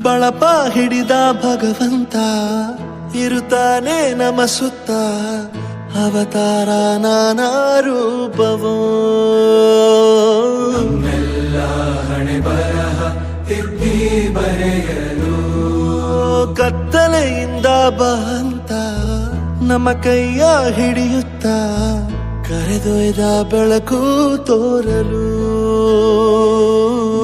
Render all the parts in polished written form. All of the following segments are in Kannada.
ಬಳಪ ಹಿಡಿದ ಭಗವಂತ ಇರುತ್ತಾನೆ ನಮ ಸುತ್ತ ಅವತಾರ ನಾನಾ ರೂಪವೋ ನಮ್ಮೆಲ್ಲ ಹಣೆ ಬರಹ ತಿದ್ದಿ ಬರೆಯಲು ಕತ್ತಲೆಯಿಂದ ಬಂತ ನಮ್ಮ ಕೈಯ ಹಿಡಿಯುತ್ತ ಕರೆದೊಯ್ದ ಬೆಳಕು ತೋರಲು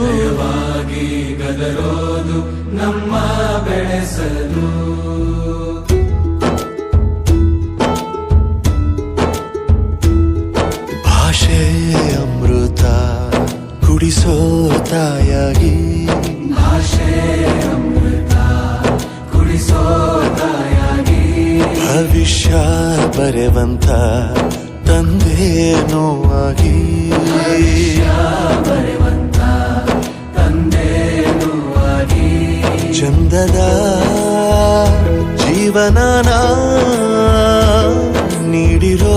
ನಯವಾಗಿ ಗದರೋದು ನಮ್ಮ ಬೆಳೆಸಲು ಭಾಷೆ ಅಮೃತ ಕುಡಿಸೋ ತಾಯಾಗಿ ಭಾಷೆ ಅಮೃತ ಕುಡಿಸೋ ತಾಯಾಗಿ ಭವಿಷ್ಯ ಬರೆವಂತ ತಂದೇನೋ ಆಗಿ ಬರೆವಂತ ತಂದೇನೂ ಆಗಿ ಚಂದದ ಜೀವನನ ನೀಡಿರೋ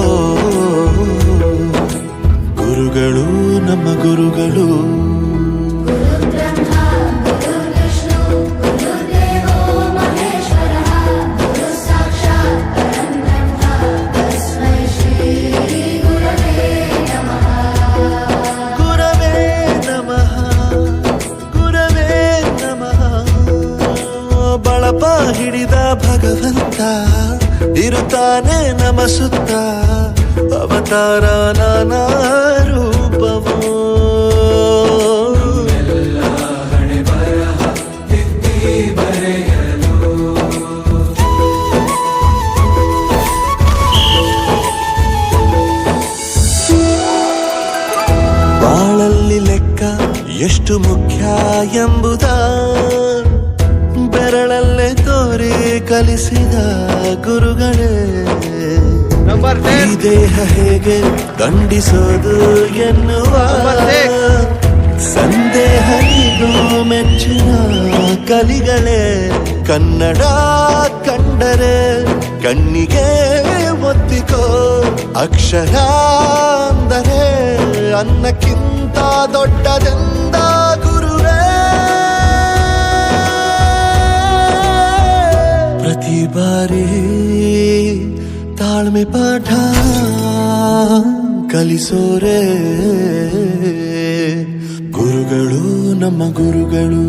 ಗುರುಗಳು ನಮ್ಮ ಗುರುಗಳು ಗುರವೇ ನಮಃ ಗುರವೇ ನಮಃ ಬಳಪ ಹಿಡಿದ ಭಗವಂತ ಇರುತ್ತಾನೆ ನಮ ಸುತ್ತ ಅವತಾರ ನಾನಾ ರೂಪವೋ ಎಲ್ಲ ಹಣೆ ಬರಹ ತಿದ್ದಿ ಬರೆಯಲು ಬಾಳಲ್ಲಿ ಲೆಕ್ಕ ಎಷ್ಟು ಮುಖ್ಯ ಎಂಬುದ ಬೆರಳಲ್ಲೇ ತೋರಿ ಕಲಿಸಿದ ಗುರುಗಳೇ ಈ ದೇಹ ಹೇಗೆ ದಂಡಿಸೋದು ಎನ್ನುವ ಸಂದೇಹನಿಗೂ ಮೆಚ್ಚಿನ ಕಲಿಗಳೇ ಕನ್ನಡ ಕಂಡರೆ ಕಣ್ಣಿಗೆ ಒತ್ತಿಕೋ ಅಕ್ಷರ ಅಂದರೆ ಅನ್ನಕ್ಕಿಂತ ದೊಡ್ಡದೆಂದ ಗುರುವೇ ಪ್ರತಿ ಬಾರಿ ತಾಳ್ಮೆ ಪಾಠ ಕಲಿಸೋರೆ ಗುರುಗಳು ನಮ್ಮ ಗುರುಗಳು